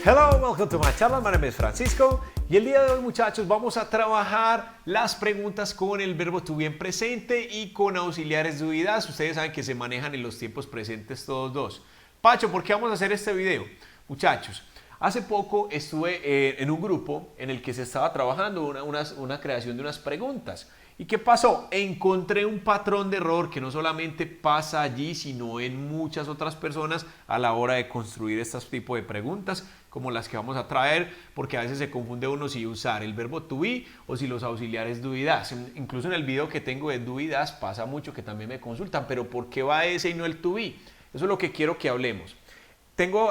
Hello, welcome to my channel. My name is Francisco y el día de hoy, muchachos, vamos a trabajar las preguntas con el verbo to be en presente y con auxiliares de huidas. Ustedes saben que se manejan en los tiempos presentes todos dos. Pacho, ¿por qué vamos a hacer este video? Muchachos, hace poco estuve en un grupo en el que se estaba trabajando una creación de unas preguntas. ¿Y qué pasó? Encontré un patrón de error que no solamente pasa allí, sino en muchas otras personas a la hora de construir este tipo de preguntas, como las que vamos a traer, porque a veces se confunde uno si usar el verbo to be o si los auxiliares do y das. Incluso en el video que tengo de do y das pasa mucho que también me consultan, pero ¿por qué va ese y no el to be? Eso es lo que quiero que hablemos.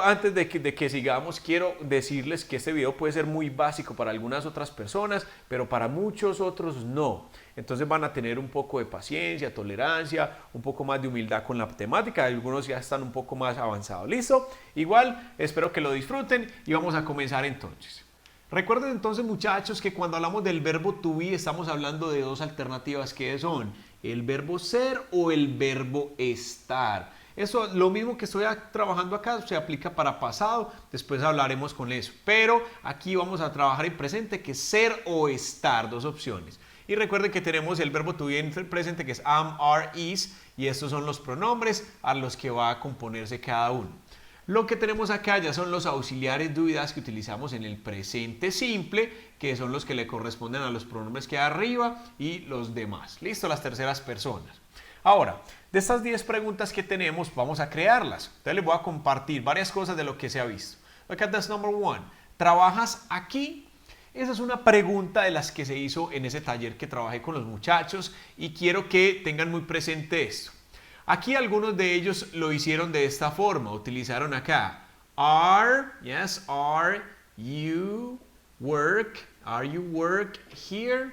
Antes de que sigamos, quiero decirles que este video puede ser muy básico para algunas otras personas, pero para muchos otros no. Entonces van a tener un poco de paciencia, tolerancia, un poco más de humildad con la temática. Algunos ya están un poco más avanzados. ¿Listo? Igual, espero que lo disfruten y vamos a comenzar entonces. Recuerden entonces, muchachos, que cuando hablamos del verbo to be estamos hablando de dos alternativas que son el verbo ser o el verbo estar. Eso, lo mismo que estoy trabajando acá, se aplica para pasado, después hablaremos con eso. Pero aquí vamos a trabajar en presente, que es ser o estar, dos opciones. Y recuerden que tenemos el verbo to be en presente, que es am, are, is, y estos son los pronombres a los que va a componerse cada uno. Lo que tenemos acá ya son los auxiliares do y das que utilizamos en el presente simple, que son los que le corresponden a los pronombres que hay arriba y los demás. ¿Listo? Las terceras personas. Ahora, de estas 10 preguntas que tenemos, vamos a crearlas. Entonces les voy a compartir varias cosas de lo que se ha visto. Look at this number one. ¿Trabajas aquí? Esa es una pregunta de las que se hizo en ese taller que trabajé con los muchachos y quiero que tengan muy presente esto. Aquí algunos de ellos lo hicieron de esta forma, utilizaron acá are you work here?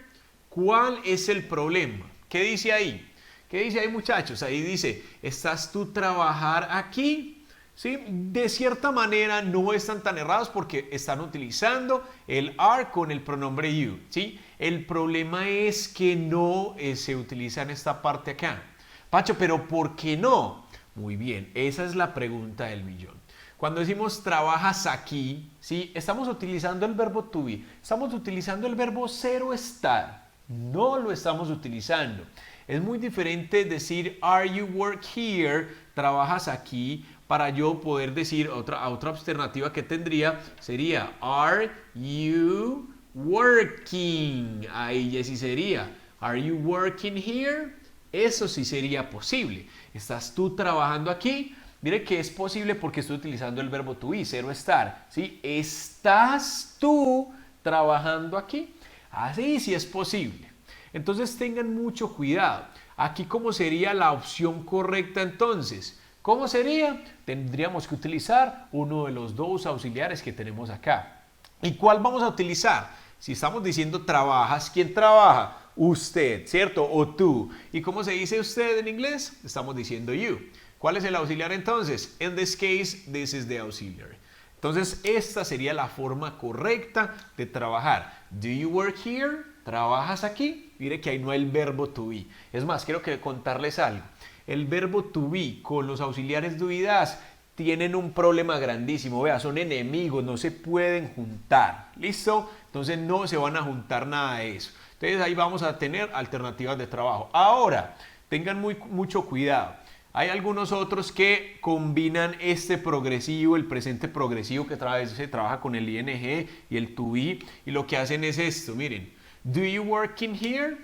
¿Cuál es el problema? ¿Qué dice ahí? ¿Qué dice ahí, muchachos? Ahí dice, ¿estás tú trabajar aquí? ¿Sí? De cierta manera no están tan errados porque están utilizando el are con el pronombre you, ¿sí? El problema es que no se utiliza en esta parte acá. Pacho, ¿pero por qué no? Muy bien, esa es la pregunta del millón. Cuando decimos trabajas aquí, ¿sí? Estamos utilizando el verbo to be, estamos utilizando el verbo ser o estar, no lo estamos utilizando. Es muy diferente decir are you work here, trabajas aquí, para yo poder decir otra alternativa que tendría sería are you working, ahí ya sí sería are you working here. Eso sí sería posible. ¿Estás tú trabajando aquí? Mire que es posible porque estoy utilizando el verbo to be, ser o estar, ¿sí? ¿Estás tú trabajando aquí? Así sí es posible. Entonces tengan mucho cuidado. Aquí, ¿cómo sería la opción correcta entonces? ¿Cómo sería? Tendríamos que utilizar uno de los dos auxiliares que tenemos acá. ¿Y cuál vamos a utilizar? Si estamos diciendo trabajas, ¿quién trabaja? Usted, ¿cierto? O tú. ¿Y cómo se dice usted en inglés? Estamos diciendo you. ¿Cuál es el auxiliar entonces? In this case, this is the auxiliary. Entonces, esta sería la forma correcta de trabajar. Do you work here? ¿Trabajas aquí? Mire que ahí no hay el verbo to be. Es más, quiero contarles algo. El verbo to be con los auxiliares do y das tienen un problema grandísimo. Vea, son enemigos, no se pueden juntar. ¿Listo? Entonces no se van a juntar nada de eso. Entonces ahí vamos a tener alternativas de trabajo. Ahora, tengan mucho cuidado. Hay algunos otros que combinan este progresivo, el presente progresivo que se trabaja con el ing y el to be. Y lo que hacen es esto, miren. Do you work in here?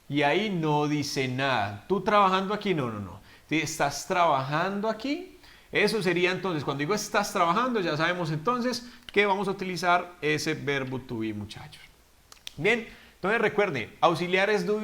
Y ahí no dice nada. ¿Tú trabajando aquí? No. ¿Estás trabajando aquí? Eso sería entonces, cuando digo estás trabajando, ya sabemos entonces que vamos a utilizar ese verbo to be, muchachos. Bien, entonces recuerden, auxiliares do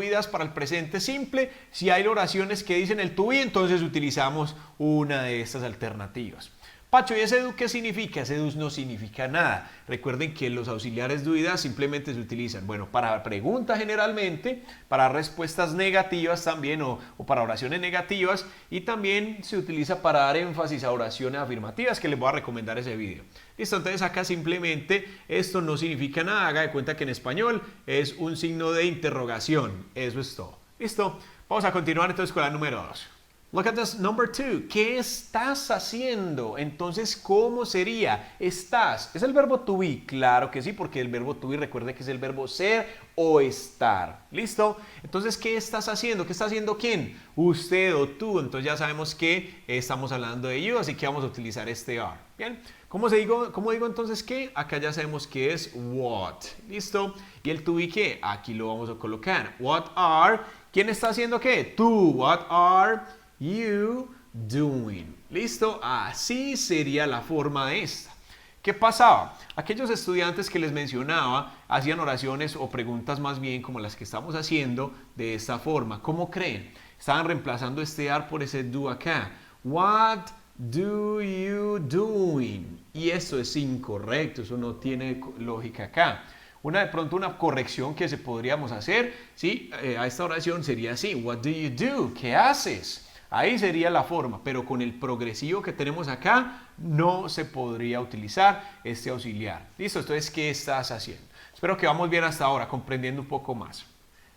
y das para el presente simple. Si hay oraciones que dicen el to be, entonces utilizamos una de estas alternativas. Pacho, ¿y ese do qué significa? Ese do no significa nada. Recuerden que los auxiliares do y das simplemente se utilizan, bueno, para preguntas generalmente, para respuestas negativas también o para oraciones negativas, y también se utiliza para dar énfasis a oraciones afirmativas, que les voy a recomendar ese video. Listo, entonces acá simplemente esto no significa nada. Haga de cuenta que en español es un signo de interrogación. Eso es todo. Listo, vamos a continuar entonces con la número 2. Look at this number 2. ¿Qué estás haciendo? Entonces, ¿cómo sería? ¿Estás? ¿Es el verbo to be? Claro que sí, porque el verbo to be, recuerde que es el verbo ser o estar. ¿Listo? Entonces, ¿qué estás haciendo? ¿Qué está haciendo quién? Usted o tú. Entonces ya sabemos que estamos hablando de you, así que vamos a utilizar este are. Bien. ¿Cómo digo entonces qué? Acá ya sabemos que es what. ¿Listo? ¿Y el to be qué? Aquí lo vamos a colocar. What are? ¿Quién está haciendo qué? Tú. What are you doing? ¿Listo? Así sería la forma de esta. ¿Qué pasaba? Aquellos estudiantes que les mencionaba hacían oraciones o preguntas más bien como las que estamos haciendo de esta forma. ¿Cómo creen? Estaban reemplazando este are por ese do acá. What do you doing? Y esto es incorrecto, eso no tiene lógica acá. De pronto una corrección que se podríamos hacer, ¿sí? A esta oración sería así. What do you do? ¿Qué haces? Ahí sería la forma, pero con el progresivo que tenemos acá no se podría utilizar este auxiliar. ¿Listo? Entonces, ¿qué estás haciendo? Espero que vamos bien hasta ahora, comprendiendo un poco más.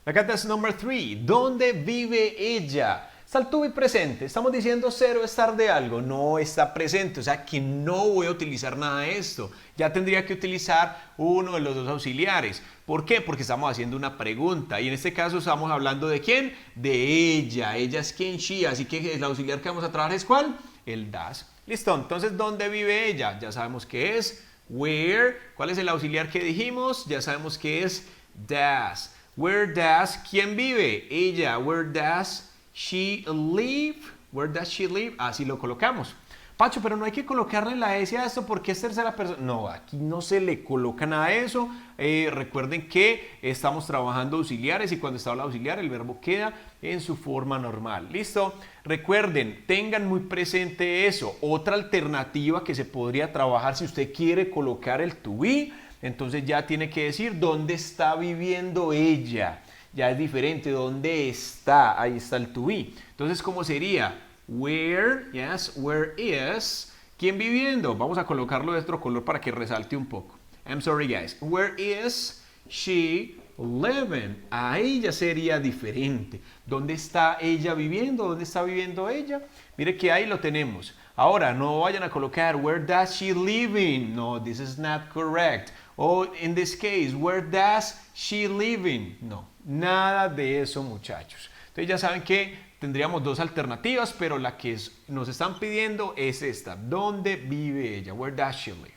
Look at this number 3. ¿Dónde vive ella? Está el to be presente. Estamos diciendo ser o estar de algo. No está presente. O sea que no voy a utilizar nada de esto. Ya tendría que utilizar uno de los dos auxiliares. ¿Por qué? Porque estamos haciendo una pregunta. Y en este caso estamos hablando de quién? De ella. Ella es quien, she. Así que el auxiliar que vamos a trabajar es ¿cuál? El das. Listo. Entonces, ¿dónde vive ella? Ya sabemos que es where. ¿Cuál es el auxiliar que dijimos? Ya sabemos que es does. Where does? ¿Quién vive? Ella. Where does she live? Where does she live? Así lo colocamos. Pacho, pero no hay que colocarle la S a esto porque es tercera persona. No, aquí no se le coloca nada a eso. Recuerden que estamos trabajando auxiliares y cuando está el auxiliar el verbo queda en su forma normal. ¿Listo? Recuerden, tengan muy presente eso. Otra alternativa que se podría trabajar si usted quiere colocar el to be, entonces ya tiene que decir dónde está viviendo ella. Ya es diferente, ¿dónde está? Ahí está el to be. Entonces, ¿cómo sería? Where, yes, where is, ¿quién viviendo? Vamos a colocarlo de otro color para que resalte un poco. I'm sorry, guys. Where is she living? Ahí ya sería diferente. ¿Dónde está ella viviendo? ¿Dónde está viviendo ella? Mire que ahí lo tenemos. Ahora, no vayan a colocar, where does she living? No, this is not correct. O in this case, where does she living? No, nada de eso, muchachos. Entonces ya saben que tendríamos dos alternativas, pero la que nos están pidiendo es esta. ¿Dónde vive ella? Where does she live?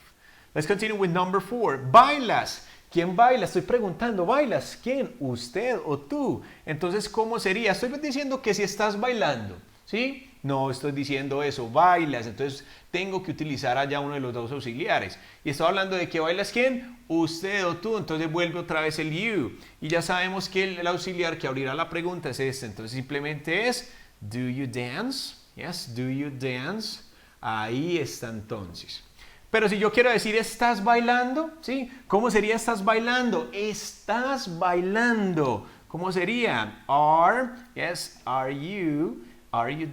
Let's continue with number 4. ¿Bailas? ¿Quién baila? Estoy preguntando, ¿bailas? ¿Quién? ¿Usted o tú? Entonces, ¿cómo sería? Estoy diciendo que si estás bailando, ¿sí? No estoy diciendo eso, bailas. Entonces, tengo que utilizar allá uno de los dos auxiliares. Y estoy hablando de que bailas ¿quién? Usted o tú. Entonces, vuelve otra vez el you. Y ya sabemos que el auxiliar que abrirá la pregunta es este. Entonces, simplemente es, do you dance? Yes, do you dance? Ahí está entonces. Pero si yo quiero decir, ¿estás bailando? ¿Sí? ¿Cómo sería estás bailando? Estás bailando. ¿Cómo sería? Are, yes, are you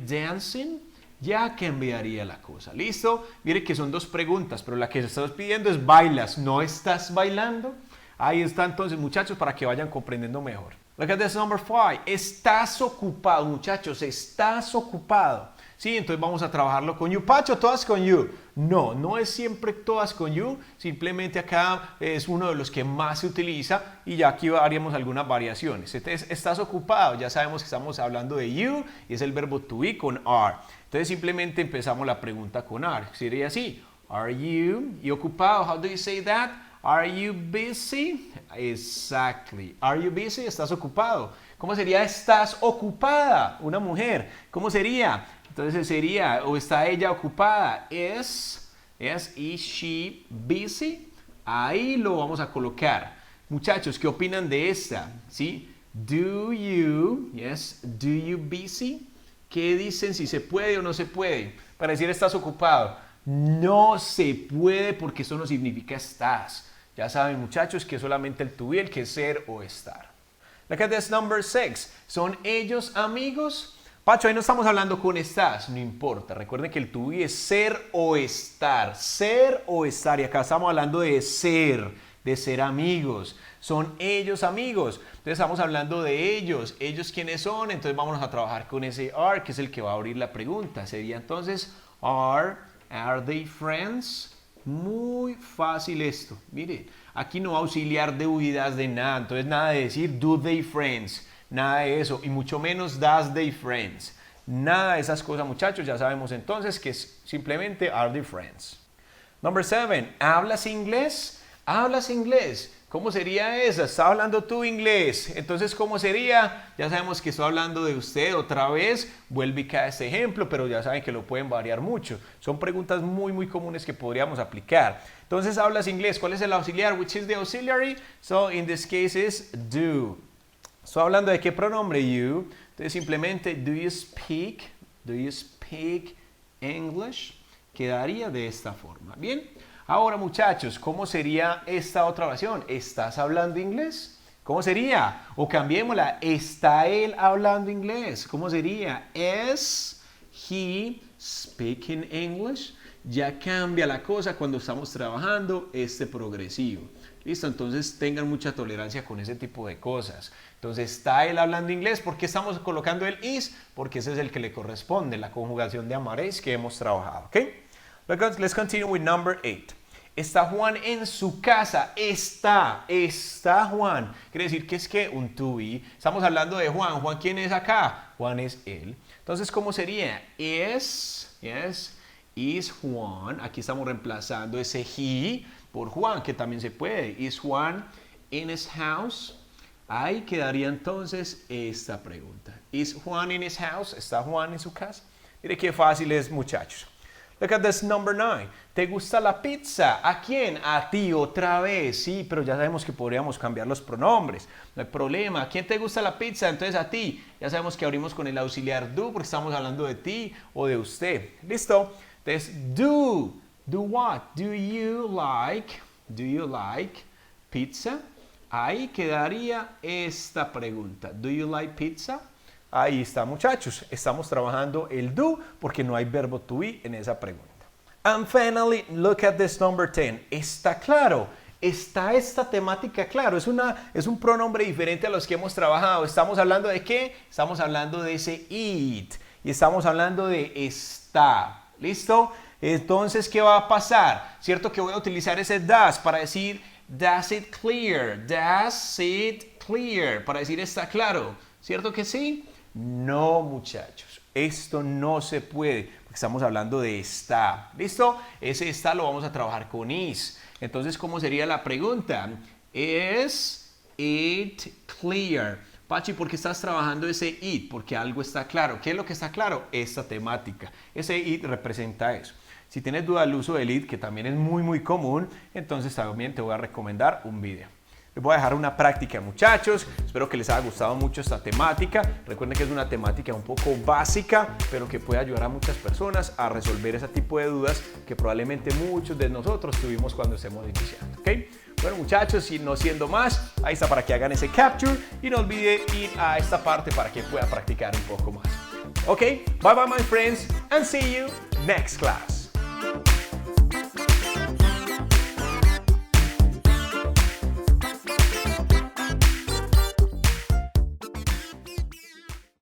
dancing? Ya cambiaría la cosa. ¿Listo? Mire que son dos preguntas, pero la que se está pidiendo es ¿bailas? ¿No estás bailando? Ahí está entonces, muchachos, para que vayan comprendiendo mejor. Look at this number 5. Estás ocupado, muchachos, estás ocupado. Sí, entonces vamos a trabajarlo con you. Pacho, todas con you. No, no es siempre todas con you. Simplemente acá es uno de los que más se utiliza y ya aquí haríamos algunas variaciones. Entonces, estás ocupado. Ya sabemos que estamos hablando de you y es el verbo to be con are. Entonces, simplemente empezamos la pregunta con are. Sería así. Are you? ¿Y ocupado? How do you say that? Are you busy? Exactly. Are you busy? ¿Estás ocupado? ¿Cómo sería estás ocupada? Una mujer. ¿Cómo sería? Entonces sería, o está ella ocupada, is she busy? Ahí lo vamos a colocar. Muchachos, ¿qué opinan de esta? ¿Sí? Do you busy? ¿Qué dicen si se puede o no se puede? Para decir estás ocupado. No se puede porque eso no significa estás. Ya saben, muchachos, que es solamente el to be, el que es ser o estar. Look at this number 6. ¿Son ellos amigos? Pacho, ahí no estamos hablando con estás, no importa. Recuerden que el to be es ser o estar. Ser o estar. Y acá estamos hablando de ser, de ser amigos. Son ellos amigos. Entonces estamos hablando de ellos. ¿Ellos quiénes son? Entonces vamos a trabajar con ese are, que es el que va a abrir la pregunta. Sería entonces, are they friends? Muy fácil esto. Mire, aquí no va a auxiliar de huidas de nada. Entonces nada de decir do they friends. Nada de eso. Y mucho menos does they friends. Nada de esas cosas, muchachos. Ya sabemos entonces que es simplemente are they friends. Number 7. ¿Hablas inglés? ¿Hablas inglés? ¿Cómo sería esa? ¿Está hablando tú inglés? Entonces, ¿cómo sería? Ya sabemos que estoy hablando de usted otra vez. Vuelve y cae este ejemplo, pero ya saben que lo pueden variar mucho. Son preguntas muy comunes que podríamos aplicar. Entonces, ¿hablas inglés? ¿Cuál es el auxiliar? Which is the auxiliary? So, in this case is do. Estoy hablando de qué pronombre you. Entonces, simplemente, do you speak English? Quedaría de esta forma. Bien. Ahora, muchachos, ¿cómo sería esta otra oración? ¿Estás hablando inglés? ¿Cómo sería? O cambiémosla. ¿Está él hablando inglés? ¿Cómo sería? ¿Is he speaking English? Ya cambia la cosa cuando estamos trabajando este progresivo. ¿Listo? Entonces tengan mucha tolerancia con ese tipo de cosas. Entonces, ¿está él hablando inglés? ¿Por qué estamos colocando el is? Porque ese es el que le corresponde, la conjugación de amaréis que hemos trabajado. ¿Ok? Let's continue with number 8. ¿Está Juan en su casa? Está Juan. Quiere decir que es que un to be. Estamos hablando de Juan. ¿Juan quién es acá? Juan es él. Entonces, ¿cómo sería? Is Juan. Aquí estamos reemplazando ese he por Juan, que también se puede. Is Juan in his house? Ahí quedaría entonces esta pregunta. Is Juan in his house? ¿Está Juan en su casa? Mire qué fácil es, muchachos. Look at this number 9. ¿Te gusta la pizza? ¿A quién? A ti otra vez. Sí, pero ya sabemos que podríamos cambiar los pronombres. No hay problema. ¿A quién te gusta la pizza? Entonces a ti. Ya sabemos que abrimos con el auxiliar do porque estamos hablando de ti o de usted. ¿Listo? Entonces, do. Do what? Do you like pizza? Ahí quedaría esta pregunta. Do you like pizza? Ahí está, muchachos. Estamos trabajando el do porque no hay verbo to be en esa pregunta. And finally, look at this number 10. ¿Está claro? ¿Está esta temática claro? Es un pronombre diferente a los que hemos trabajado. ¿Estamos hablando de qué? Estamos hablando de ese it. Y estamos hablando de está. ¿Listo? Entonces, ¿qué va a pasar? ¿Cierto que voy a utilizar ese does para decir does it clear? Does it clear? Para decir está claro. ¿Cierto que sí? No, muchachos, esto no se puede, porque estamos hablando de está. ¿Listo? Ese está lo vamos a trabajar con is. Entonces, ¿cómo sería la pregunta? ¿Is it clear? Pachi, ¿por qué estás trabajando ese it? Porque algo está claro. ¿Qué es lo que está claro? Esta temática. Ese it representa eso. Si tienes duda del uso del it, que también es muy común, entonces también te voy a recomendar un video. Les voy a dejar una práctica, muchachos. Espero que les haya gustado mucho esta temática. Recuerden que es una temática un poco básica, pero que puede ayudar a muchas personas a resolver ese tipo de dudas que probablemente muchos de nosotros tuvimos cuando estemos iniciando. ¿Okay? Bueno, muchachos, y no siendo más, ahí está para que hagan ese capture y no olviden ir a esta parte para que puedan practicar un poco más. Ok, bye bye my friends and see you next class.